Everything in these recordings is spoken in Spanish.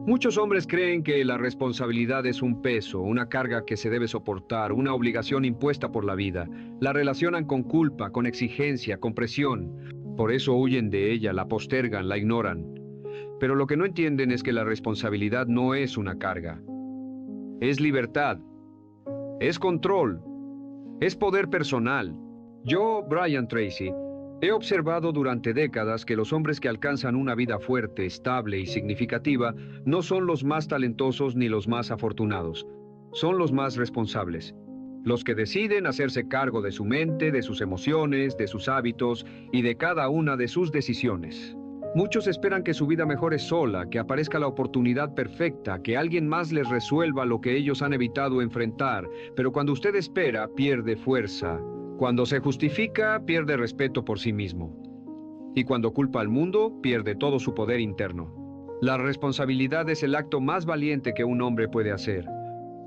Muchos hombres creen que la responsabilidad es un peso, una carga que se debe soportar, una obligación impuesta por la vida. La relacionan con culpa, con exigencia, con presión. Por eso huyen de ella, la postergan, la ignoran. Pero lo que no entienden es que la responsabilidad no es una carga. Es libertad, es control, es poder personal. Yo, Brian Tracy, he observado durante décadas que los hombres que alcanzan una vida fuerte, estable y significativa no son los más talentosos ni los más afortunados. Son los más responsables. Los que deciden hacerse cargo de su mente, de sus emociones, de sus hábitos y de cada una de sus decisiones. Muchos esperan que su vida mejore sola, que aparezca la oportunidad perfecta, que alguien más les resuelva lo que ellos han evitado enfrentar, pero cuando usted espera, pierde fuerza. Cuando se justifica, pierde respeto por sí mismo. Y cuando culpa al mundo, pierde todo su poder interno. La responsabilidad es el acto más valiente que un hombre puede hacer,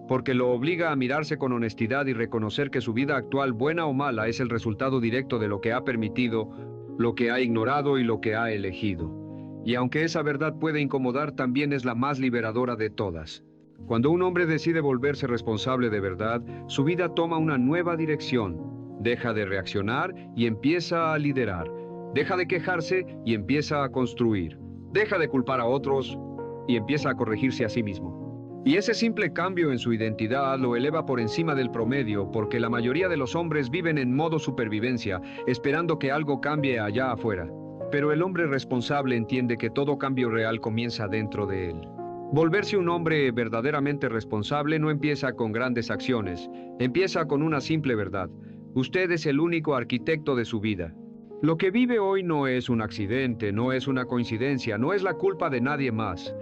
porque lo obliga a mirarse con honestidad y reconocer que su vida actual, buena o mala, es el resultado directo de lo que ha permitido, lo que ha ignorado y lo que ha elegido. Y aunque esa verdad puede incomodar, también es la más liberadora de todas. Cuando un hombre decide volverse responsable de verdad, su vida toma una nueva dirección. Deja de reaccionar y empieza a liderar. Deja de quejarse y empieza a construir. Deja de culpar a otros y empieza a corregirse a sí mismo. Y ese simple cambio en su identidad lo eleva por encima del promedio, porque la mayoría de los hombres viven en modo supervivencia, esperando que algo cambie allá afuera. Pero el hombre responsable entiende que todo cambio real comienza dentro de él. Volverse un hombre verdaderamente responsable no empieza con grandes acciones, empieza con una simple verdad. Usted es el único arquitecto de su vida. Lo que vive hoy no es un accidente, no es una coincidencia, no es la culpa de nadie más.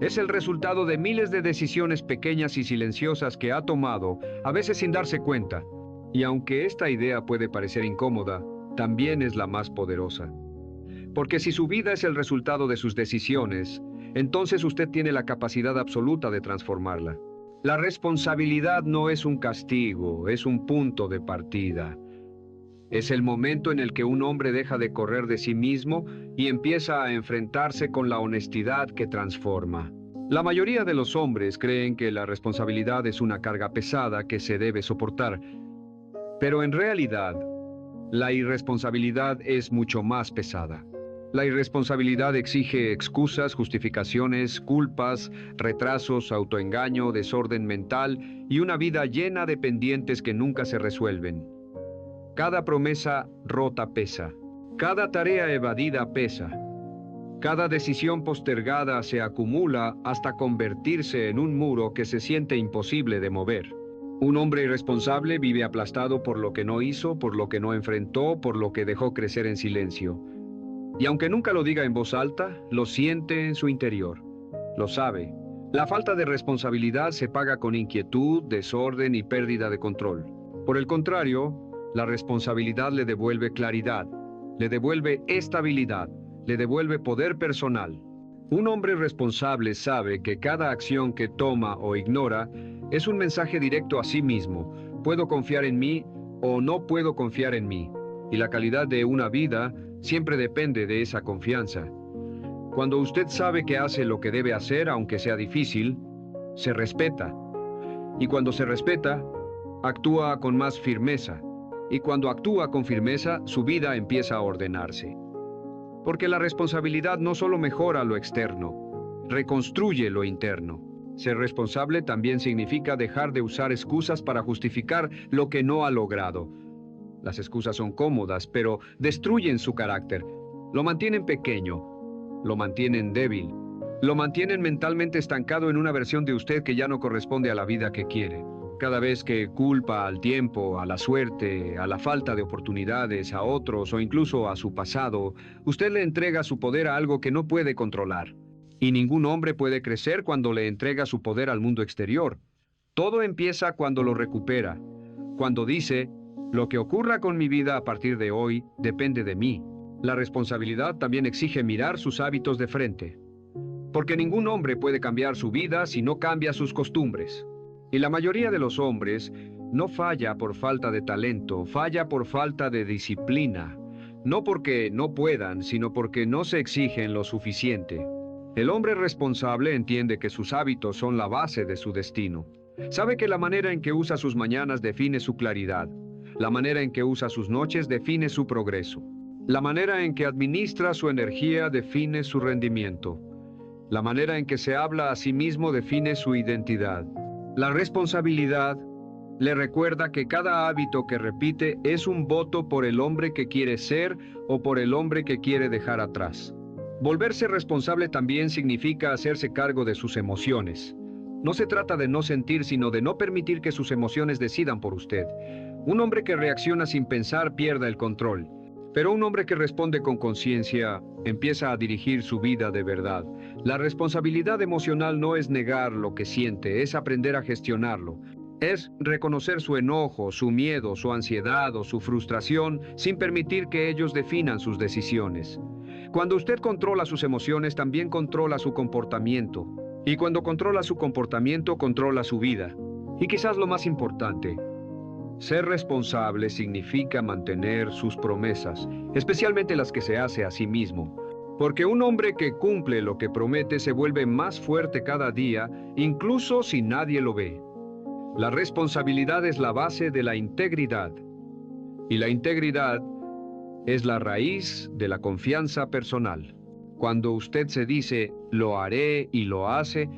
Es el resultado de miles de decisiones pequeñas y silenciosas que ha tomado, a veces sin darse cuenta. Y aunque esta idea puede parecer incómoda, también es la más poderosa. Porque si su vida es el resultado de sus decisiones, entonces usted tiene la capacidad absoluta de transformarla. La responsabilidad no es un castigo, es un punto de partida. Es el momento en el que un hombre deja de correr de sí mismo y empieza a enfrentarse con la honestidad que transforma. La mayoría de los hombres creen que la responsabilidad es una carga pesada que se debe soportar, pero en realidad, la irresponsabilidad es mucho más pesada. La irresponsabilidad exige excusas, justificaciones, culpas, retrasos, autoengaño, desorden mental y una vida llena de pendientes que nunca se resuelven. Cada promesa rota pesa. Cada tarea evadida pesa. Cada decisión postergada se acumula hasta convertirse en un muro que se siente imposible de mover. Un hombre irresponsable vive aplastado por lo que no hizo, por lo que no enfrentó, por lo que dejó crecer en silencio. Y aunque nunca lo diga en voz alta, lo siente en su interior. Lo sabe. La falta de responsabilidad se paga con inquietud, desorden y pérdida de control. Por el contrario, la responsabilidad le devuelve claridad, le devuelve estabilidad, le devuelve poder personal. Un hombre responsable sabe que cada acción que toma o ignora es un mensaje directo a sí mismo. Puedo confiar en mí o no puedo confiar en mí. Y la calidad de una vida siempre depende de esa confianza. Cuando usted sabe que hace lo que debe hacer, aunque sea difícil, se respeta. Y cuando se respeta, actúa con más firmeza. Y cuando actúa con firmeza, su vida empieza a ordenarse. Porque la responsabilidad no solo mejora lo externo, reconstruye lo interno. Ser responsable también significa dejar de usar excusas para justificar lo que no ha logrado. Las excusas son cómodas, pero destruyen su carácter. Lo mantienen pequeño, lo mantienen débil, lo mantienen mentalmente estancado en una versión de usted que ya no corresponde a la vida que quiere. Cada vez que culpa al tiempo, a la suerte, a la falta de oportunidades, a otros o incluso a su pasado, usted le entrega su poder a algo que no puede controlar. Y ningún hombre puede crecer cuando le entrega su poder al mundo exterior. Todo empieza cuando lo recupera, cuando dice: lo que ocurra con mi vida a partir de hoy depende de mí. La responsabilidad también exige mirar sus hábitos de frente. Porque ningún hombre puede cambiar su vida si no cambia sus costumbres. Y la mayoría de los hombres no falla por falta de talento, falla por falta de disciplina. No porque no puedan, sino porque no se exigen lo suficiente. El hombre responsable entiende que sus hábitos son la base de su destino. Sabe que la manera en que usa sus mañanas define su claridad. La manera en que usa sus noches define su progreso. La manera en que administra su energía define su rendimiento. La manera en que se habla a sí mismo define su identidad. La responsabilidad le recuerda que cada hábito que repite es un voto por el hombre que quiere ser o por el hombre que quiere dejar atrás. Volverse responsable también significa hacerse cargo de sus emociones. No se trata de no sentir, sino de no permitir que sus emociones decidan por usted. Un hombre que reacciona sin pensar pierde el control. Pero un hombre que responde con conciencia empieza a dirigir su vida de verdad. La responsabilidad emocional no es negar lo que siente, es aprender a gestionarlo. Es reconocer su enojo, su miedo, su ansiedad o su frustración sin permitir que ellos definan sus decisiones. Cuando usted controla sus emociones, también controla su comportamiento. Y cuando controla su comportamiento, controla su vida. Y quizás lo más importante, ser responsable significa mantener sus promesas, especialmente las que se hace a sí mismo. Porque un hombre que cumple lo que promete se vuelve más fuerte cada día, incluso si nadie lo ve. La responsabilidad es la base de la integridad. Y la integridad es la raíz de la confianza personal. Cuando usted se dice, lo haré y lo hace,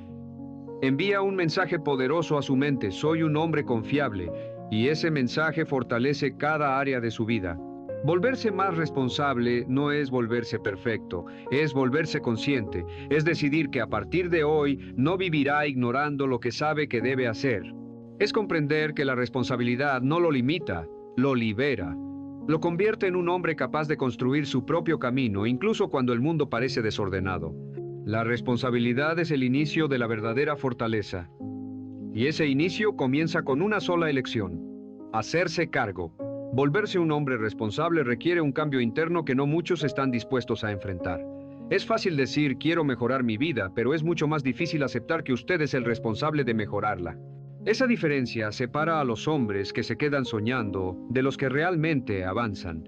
envía un mensaje poderoso a su mente, soy un hombre confiable, y ese mensaje fortalece cada área de su vida. Volverse más responsable no es volverse perfecto, es volverse consciente, es decidir que a partir de hoy no vivirá ignorando lo que sabe que debe hacer. Es comprender que la responsabilidad no lo limita, lo libera. Lo convierte en un hombre capaz de construir su propio camino, incluso cuando el mundo parece desordenado. La responsabilidad es el inicio de la verdadera fortaleza. Y ese inicio comienza con una sola elección: hacerse cargo. Volverse un hombre responsable requiere un cambio interno que no muchos están dispuestos a enfrentar. Es fácil decir, quiero mejorar mi vida, pero es mucho más difícil aceptar que usted es el responsable de mejorarla. Esa diferencia separa a los hombres que se quedan soñando de los que realmente avanzan.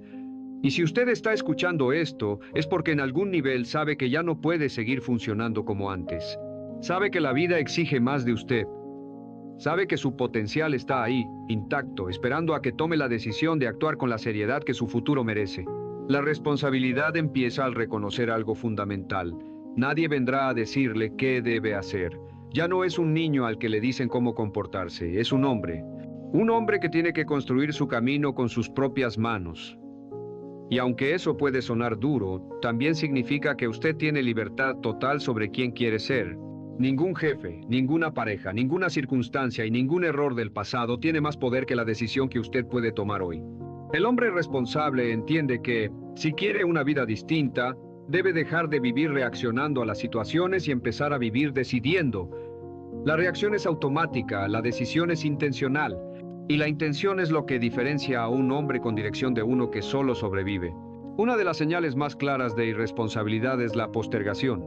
Y si usted está escuchando esto, es porque en algún nivel sabe que ya no puede seguir funcionando como antes. Sabe que la vida exige más de usted. Sabe que su potencial está ahí, intacto, esperando a que tome la decisión de actuar con la seriedad que su futuro merece. La responsabilidad empieza al reconocer algo fundamental. Nadie vendrá a decirle qué debe hacer. Ya no es un niño al que le dicen cómo comportarse, es un hombre. Un hombre que tiene que construir su camino con sus propias manos. Y aunque eso puede sonar duro, también significa que usted tiene libertad total sobre quién quiere ser. Ningún jefe, ninguna pareja, ninguna circunstancia y ningún error del pasado tiene más poder que la decisión que usted puede tomar hoy. El hombre responsable entiende que, si quiere una vida distinta, debe dejar de vivir reaccionando a las situaciones y empezar a vivir decidiendo. La reacción es automática, la decisión es intencional, y la intención es lo que diferencia a un hombre con dirección de uno que solo sobrevive. Una de las señales más claras de irresponsabilidad es la postergación.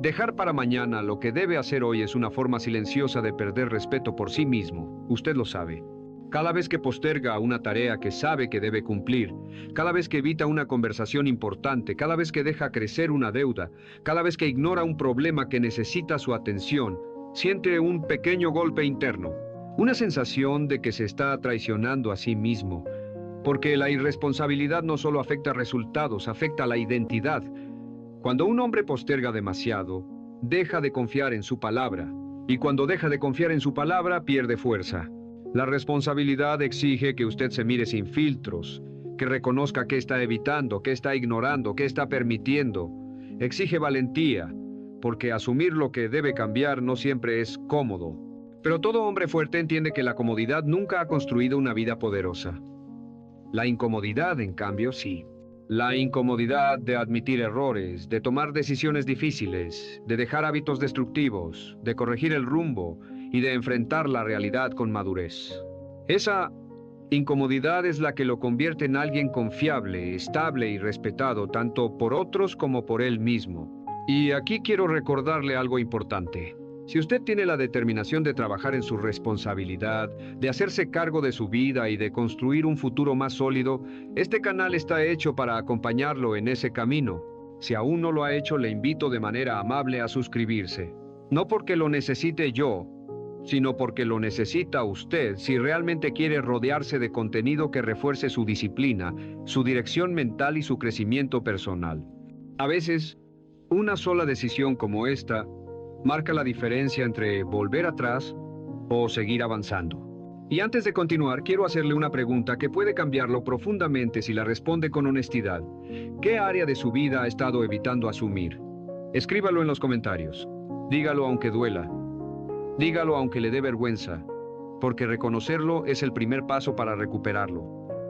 Dejar para mañana lo que debe hacer hoy es una forma silenciosa de perder respeto por sí mismo, usted lo sabe. Cada vez que posterga una tarea que sabe que debe cumplir, cada vez que evita una conversación importante, cada vez que deja crecer una deuda, cada vez que ignora un problema que necesita su atención, siente un pequeño golpe interno, una sensación de que se está traicionando a sí mismo, porque la irresponsabilidad no solo afecta resultados, afecta la identidad. Cuando un hombre posterga demasiado, deja de confiar en su palabra, y cuando deja de confiar en su palabra, pierde fuerza. La responsabilidad exige que usted se mire sin filtros, que reconozca qué está evitando, qué está ignorando, qué está permitiendo. Exige valentía, porque asumir lo que debe cambiar no siempre es cómodo. Pero todo hombre fuerte entiende que la comodidad nunca ha construido una vida poderosa. La incomodidad, en cambio, sí. La incomodidad de admitir errores, de tomar decisiones difíciles, de dejar hábitos destructivos, de corregir el rumbo y de enfrentar la realidad con madurez. Esa incomodidad es la que lo convierte en alguien confiable, estable y respetado tanto por otros como por él mismo. Y aquí quiero recordarle algo importante. Si usted tiene la determinación de trabajar en su responsabilidad, de hacerse cargo de su vida y de construir un futuro más sólido, este canal está hecho para acompañarlo en ese camino. Si aún no lo ha hecho, le invito de manera amable a suscribirse. No porque lo necesite yo, sino porque lo necesita usted si realmente quiere rodearse de contenido que refuerce su disciplina, su dirección mental y su crecimiento personal. A veces, una sola decisión como esta marca la diferencia entre volver atrás o seguir avanzando. Y antes de continuar, quiero hacerle una pregunta que puede cambiarlo profundamente si la responde con honestidad. ¿Qué área de su vida ha estado evitando asumir? Escríbalo en los comentarios. Dígalo aunque duela. Dígalo aunque le dé vergüenza, porque reconocerlo es el primer paso para recuperarlo.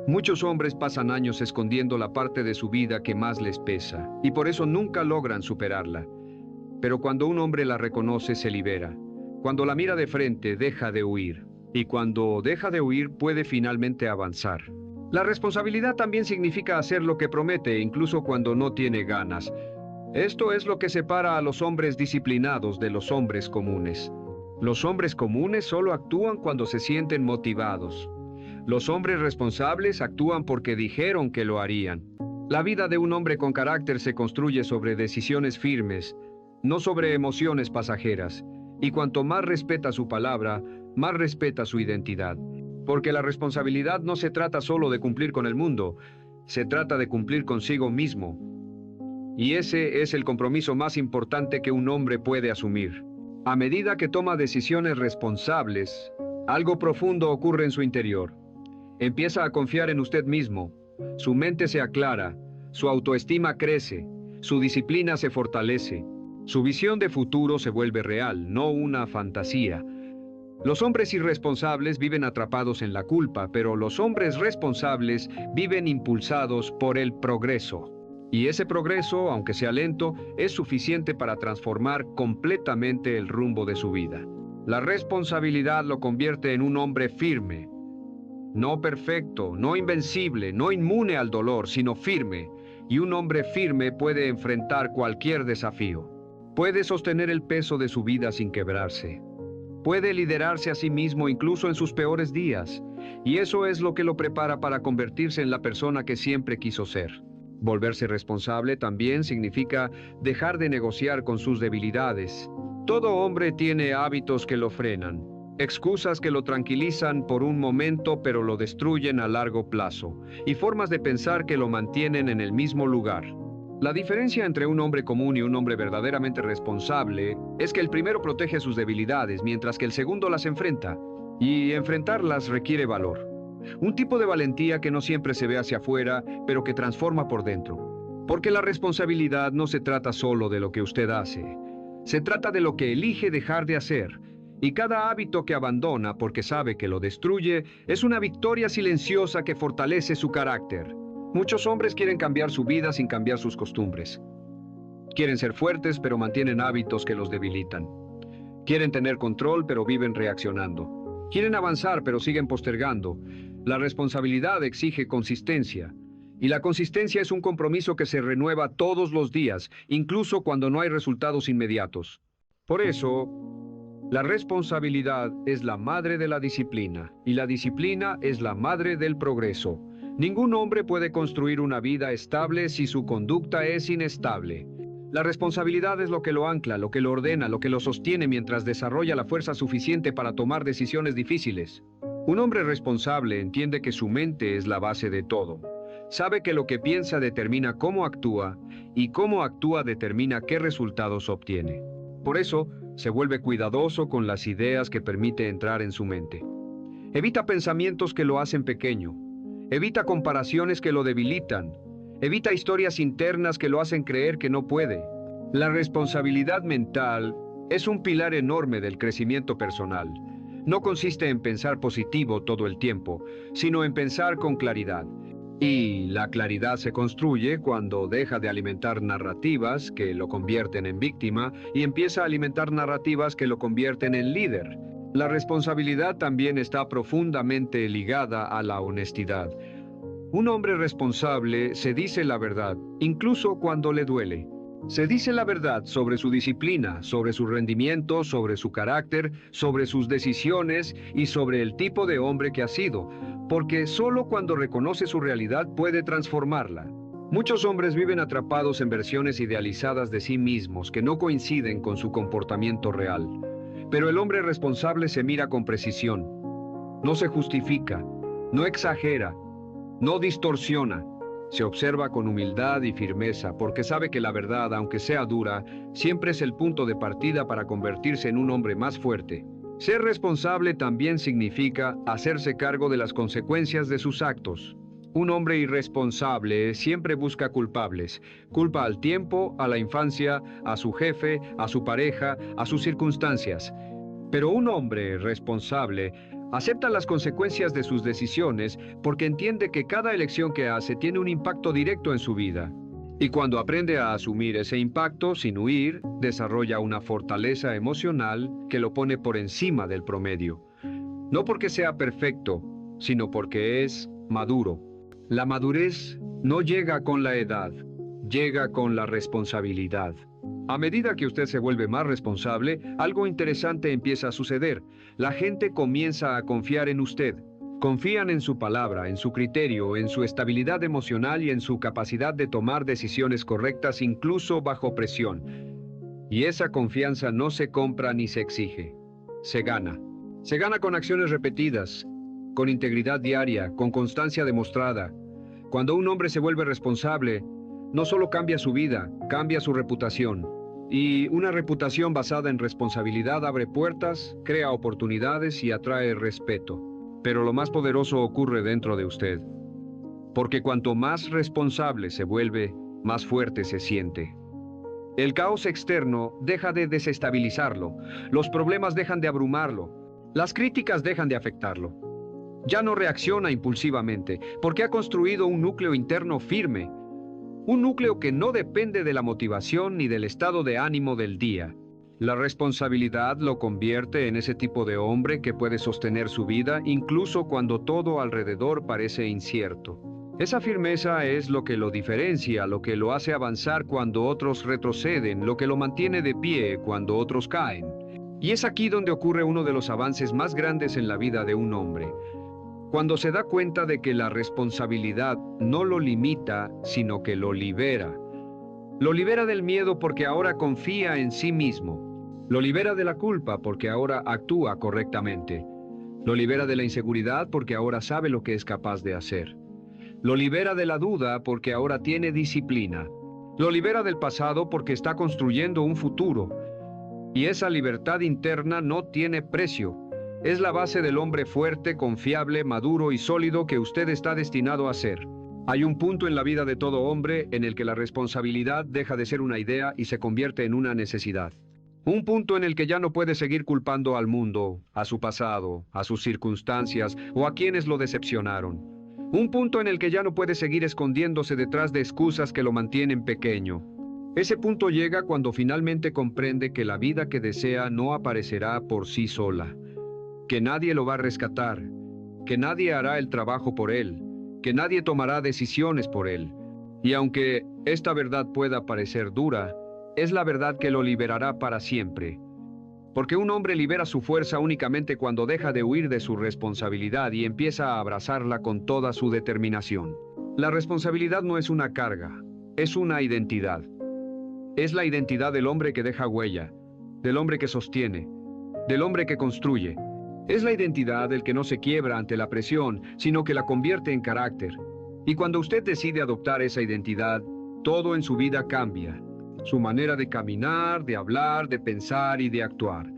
Muchos hombres pasan años escondiendo la parte de su vida que más les pesa, y por eso nunca logran superarla. Pero cuando un hombre la reconoce, se libera. Cuando la mira de frente, deja de huir. Y cuando deja de huir, puede finalmente avanzar. La responsabilidad también significa hacer lo que promete, incluso cuando no tiene ganas. Esto es lo que separa a los hombres disciplinados de los hombres comunes. Los hombres comunes solo actúan cuando se sienten motivados. Los hombres responsables actúan porque dijeron que lo harían. La vida de un hombre con carácter se construye sobre decisiones firmes, no sobre emociones pasajeras. Y cuanto más respeta su palabra, más respeta su identidad. Porque la responsabilidad no se trata solo de cumplir con el mundo, se trata de cumplir consigo mismo. Y ese es el compromiso más importante que un hombre puede asumir. A medida que toma decisiones responsables, algo profundo ocurre en su interior. Empieza a confiar en usted mismo, su mente se aclara, su autoestima crece, su disciplina se fortalece, su visión de futuro se vuelve real, no una fantasía. Los hombres irresponsables viven atrapados en la culpa, pero los hombres responsables viven impulsados por el progreso. Y ese progreso, aunque sea lento, es suficiente para transformar completamente el rumbo de su vida. La responsabilidad lo convierte en un hombre firme. No perfecto, no invencible, no inmune al dolor, sino firme. Y un hombre firme puede enfrentar cualquier desafío. Puede sostener el peso de su vida sin quebrarse. Puede liderarse a sí mismo incluso en sus peores días. Y eso es lo que lo prepara para convertirse en la persona que siempre quiso ser. Volverse responsable también significa dejar de negociar con sus debilidades. Todo hombre tiene hábitos que lo frenan, excusas que lo tranquilizan por un momento pero lo destruyen a largo plazo, y formas de pensar que lo mantienen en el mismo lugar. La diferencia entre un hombre común y un hombre verdaderamente responsable es que el primero protege sus debilidades, mientras que el segundo las enfrenta, y enfrentarlas requiere valor. Un tipo de valentía que no siempre se ve hacia afuera, pero que transforma por dentro. Porque la responsabilidad no se trata solo de lo que usted hace. Se trata de lo que elige dejar de hacer. Y cada hábito que abandona porque sabe que lo destruye es una victoria silenciosa que fortalece su carácter. Muchos hombres quieren cambiar su vida sin cambiar sus costumbres. Quieren ser fuertes, pero mantienen hábitos que los debilitan. Quieren tener control, pero viven reaccionando. Quieren avanzar, pero siguen postergando. La responsabilidad exige consistencia. Y la consistencia es un compromiso que se renueva todos los días, incluso cuando no hay resultados inmediatos. Por eso, la responsabilidad es la madre de la disciplina, y la disciplina es la madre del progreso. Ningún hombre puede construir una vida estable si su conducta es inestable. La responsabilidad es lo que lo ancla, lo que lo ordena, lo que lo sostiene mientras desarrolla la fuerza suficiente para tomar decisiones difíciles. Un hombre responsable entiende que su mente es la base de todo. Sabe que lo que piensa determina cómo actúa, y cómo actúa determina qué resultados obtiene. Por eso, se vuelve cuidadoso con las ideas que permite entrar en su mente. Evita pensamientos que lo hacen pequeño. Evita comparaciones que lo debilitan. Evita historias internas que lo hacen creer que no puede. La responsabilidad mental es un pilar enorme del crecimiento personal. No consiste en pensar positivo todo el tiempo, sino en pensar con claridad. Y la claridad se construye cuando deja de alimentar narrativas que lo convierten en víctima y empieza a alimentar narrativas que lo convierten en líder. La responsabilidad también está profundamente ligada a la honestidad. Un hombre responsable se dice la verdad, incluso cuando le duele. Se dice la verdad sobre su disciplina, sobre su rendimiento, sobre su carácter, sobre sus decisiones y sobre el tipo de hombre que ha sido, porque solo cuando reconoce su realidad puede transformarla. Muchos hombres viven atrapados en versiones idealizadas de sí mismos que no coinciden con su comportamiento real. Pero el hombre responsable se mira con precisión. No se justifica, no exagera, no distorsiona. Se observa con humildad y firmeza porque sabe que la verdad, aunque sea dura, siempre es el punto de partida para convertirse en un hombre más fuerte. Ser responsable también significa hacerse cargo de las consecuencias de sus actos. Un hombre irresponsable siempre busca culpables. Culpa al tiempo, a la infancia, a su jefe, a su pareja, a sus circunstancias. Pero un hombre responsable acepta las consecuencias de sus decisiones porque entiende que cada elección que hace tiene un impacto directo en su vida. Y cuando aprende a asumir ese impacto sin huir, desarrolla una fortaleza emocional que lo pone por encima del promedio. No porque sea perfecto, sino porque es maduro. La madurez no llega con la edad, llega con la responsabilidad. A medida que usted se vuelve más responsable, algo interesante empieza a suceder. La gente comienza a confiar en usted. Confían en su palabra, en su criterio, en su estabilidad emocional y en su capacidad de tomar decisiones correctas incluso bajo presión. Y esa confianza no se compra ni se exige, se gana. Se gana con acciones repetidas, con integridad diaria, con constancia demostrada. Cuando un hombre se vuelve responsable, no solo cambia su vida, cambia su reputación. Y una reputación basada en responsabilidad abre puertas, crea oportunidades y atrae respeto. Pero lo más poderoso ocurre dentro de usted. Porque cuanto más responsable se vuelve, más fuerte se siente. El caos externo deja de desestabilizarlo, los problemas dejan de abrumarlo, las críticas dejan de afectarlo. Ya no reacciona impulsivamente, porque ha construido un núcleo interno firme, un núcleo que no depende de la motivación ni del estado de ánimo del día. La responsabilidad lo convierte en ese tipo de hombre que puede sostener su vida incluso cuando todo alrededor parece incierto. Esa firmeza es lo que lo diferencia, lo que lo hace avanzar cuando otros retroceden, lo que lo mantiene de pie cuando otros caen. Y es aquí donde ocurre uno de los avances más grandes en la vida de un hombre. Cuando se da cuenta de que la responsabilidad no lo limita, sino que lo libera. Lo libera del miedo porque ahora confía en sí mismo. Lo libera de la culpa porque ahora actúa correctamente. Lo libera de la inseguridad porque ahora sabe lo que es capaz de hacer. Lo libera de la duda porque ahora tiene disciplina. Lo libera del pasado porque está construyendo un futuro. Y esa libertad interna no tiene precio. Es la base del hombre fuerte, confiable, maduro y sólido que usted está destinado a ser. Hay un punto en la vida de todo hombre en el que la responsabilidad deja de ser una idea y se convierte en una necesidad. Un punto en el que ya no puede seguir culpando al mundo, a su pasado, a sus circunstancias o a quienes lo decepcionaron. Un punto en el que ya no puede seguir escondiéndose detrás de excusas que lo mantienen pequeño. Ese punto llega cuando finalmente comprende que la vida que desea no aparecerá por sí sola, que nadie lo va a rescatar, que nadie hará el trabajo por él, que nadie tomará decisiones por él. Y aunque esta verdad pueda parecer dura, es la verdad que lo liberará para siempre. Porque un hombre libera su fuerza únicamente cuando deja de huir de su responsabilidad y empieza a abrazarla con toda su determinación. La responsabilidad no es una carga, es una identidad. Es la identidad del hombre que deja huella, del hombre que sostiene, del hombre que construye. Es la identidad del que no se quiebra ante la presión, sino que la convierte en carácter. Y cuando usted decide adoptar esa identidad, todo en su vida cambia. Su manera de caminar, de hablar, de pensar y de actuar.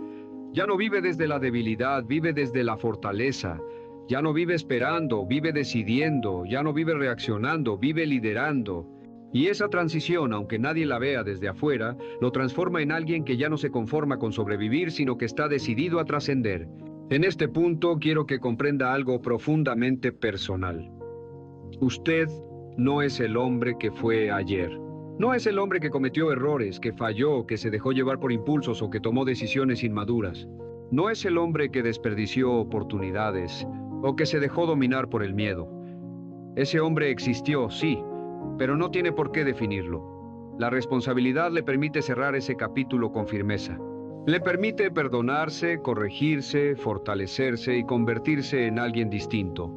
Ya no vive desde la debilidad, vive desde la fortaleza. Ya no vive esperando, vive decidiendo. Ya no vive reaccionando, vive liderando. Y esa transición, aunque nadie la vea desde afuera, lo transforma en alguien que ya no se conforma con sobrevivir, sino que está decidido a trascender. En este punto quiero que comprenda algo profundamente personal. Usted no es el hombre que fue ayer. No es el hombre que cometió errores, que falló, que se dejó llevar por impulsos o que tomó decisiones inmaduras. No es el hombre que desperdició oportunidades o que se dejó dominar por el miedo. Ese hombre existió, sí, pero no tiene por qué definirlo. La responsabilidad le permite cerrar ese capítulo con firmeza. Le permite perdonarse, corregirse, fortalecerse y convertirse en alguien distinto.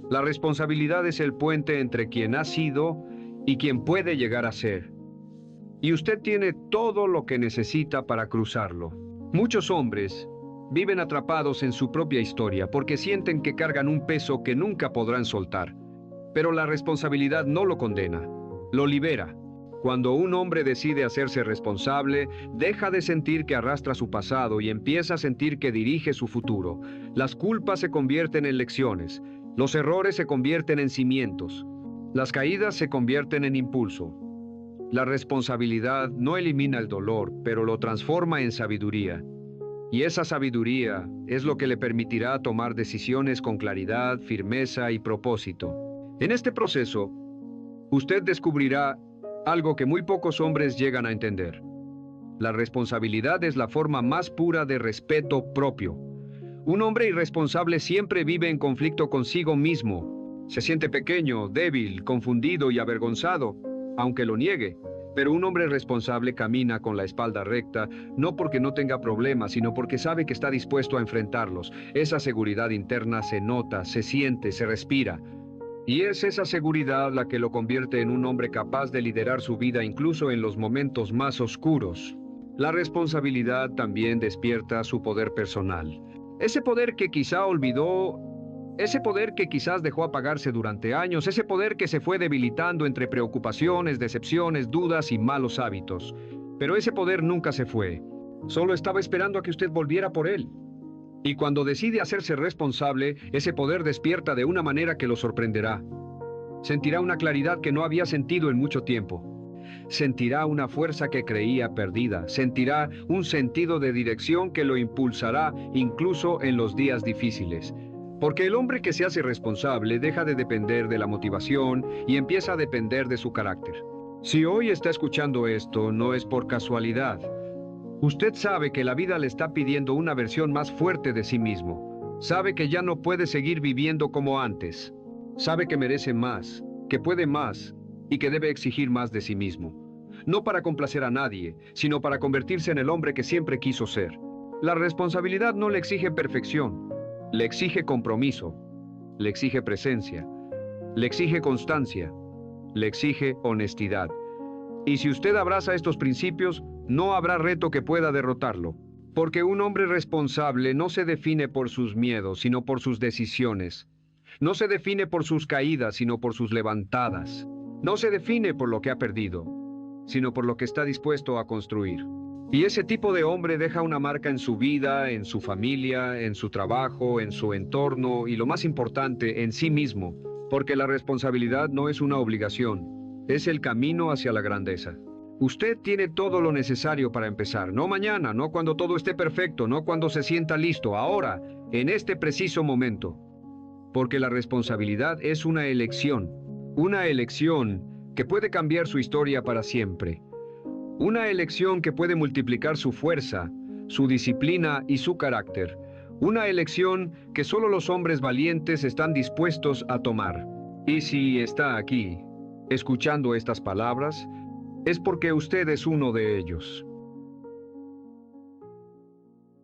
La responsabilidad es el puente entre quien ha sido y quien puede llegar a ser. Y usted tiene todo lo que necesita para cruzarlo. Muchos hombres viven atrapados en su propia historia porque sienten que cargan un peso que nunca podrán soltar. Pero la responsabilidad no lo condena, lo libera. Cuando un hombre decide hacerse responsable, deja de sentir que arrastra su pasado y empieza a sentir que dirige su futuro. Las culpas se convierten en lecciones, los errores se convierten en cimientos, las caídas se convierten en impulso. La responsabilidad no elimina el dolor, pero lo transforma en sabiduría. Y esa sabiduría es lo que le permitirá tomar decisiones con claridad, firmeza y propósito. En este proceso, usted descubrirá algo que muy pocos hombres llegan a entender. La responsabilidad es la forma más pura de respeto propio. Un hombre irresponsable siempre vive en conflicto consigo mismo. Se siente pequeño, débil, confundido y avergonzado, aunque lo niegue. Pero un hombre responsable camina con la espalda recta, no porque no tenga problemas, sino porque sabe que está dispuesto a enfrentarlos. Esa seguridad interna se nota, se siente, se respira. Y es esa seguridad la que lo convierte en un hombre capaz de liderar su vida incluso en los momentos más oscuros. La responsabilidad también despierta su poder personal. Ese poder que quizá olvidó, ese poder que quizás dejó apagarse durante años, ese poder que se fue debilitando entre preocupaciones, decepciones, dudas y malos hábitos. Pero ese poder nunca se fue. Solo estaba esperando a que usted volviera por él. Y cuando decide hacerse responsable, ese poder despierta de una manera que lo sorprenderá. Sentirá una claridad que no había sentido en mucho tiempo. Sentirá una fuerza que creía perdida. Sentirá un sentido de dirección que lo impulsará incluso en los días difíciles. Porque el hombre que se hace responsable deja de depender de la motivación y empieza a depender de su carácter. Si hoy está escuchando esto, no es por casualidad. Usted sabe que la vida le está pidiendo una versión más fuerte de sí mismo. Sabe que ya no puede seguir viviendo como antes. Sabe que merece más, que puede más y que debe exigir más de sí mismo. No para complacer a nadie, sino para convertirse en el hombre que siempre quiso ser. La responsabilidad no le exige perfección, le exige compromiso, le exige presencia, le exige constancia, le exige honestidad. Y si usted abraza estos principios, no habrá reto que pueda derrotarlo. Porque un hombre responsable no se define por sus miedos, sino por sus decisiones. No se define por sus caídas, sino por sus levantadas. No se define por lo que ha perdido, sino por lo que está dispuesto a construir. Y ese tipo de hombre deja una marca en su vida, en su familia, en su trabajo, en su entorno y, lo más importante, en sí mismo. Porque la responsabilidad no es una obligación. Es el camino hacia la grandeza. Usted tiene todo lo necesario para empezar, no mañana, no cuando todo esté perfecto, no cuando se sienta listo, ahora, en este preciso momento. Porque la responsabilidad es una elección que puede cambiar su historia para siempre. Una elección que puede multiplicar su fuerza, su disciplina y su carácter. Una elección que solo los hombres valientes están dispuestos a tomar. Y si está aquí, escuchando estas palabras, es porque usted es uno de ellos.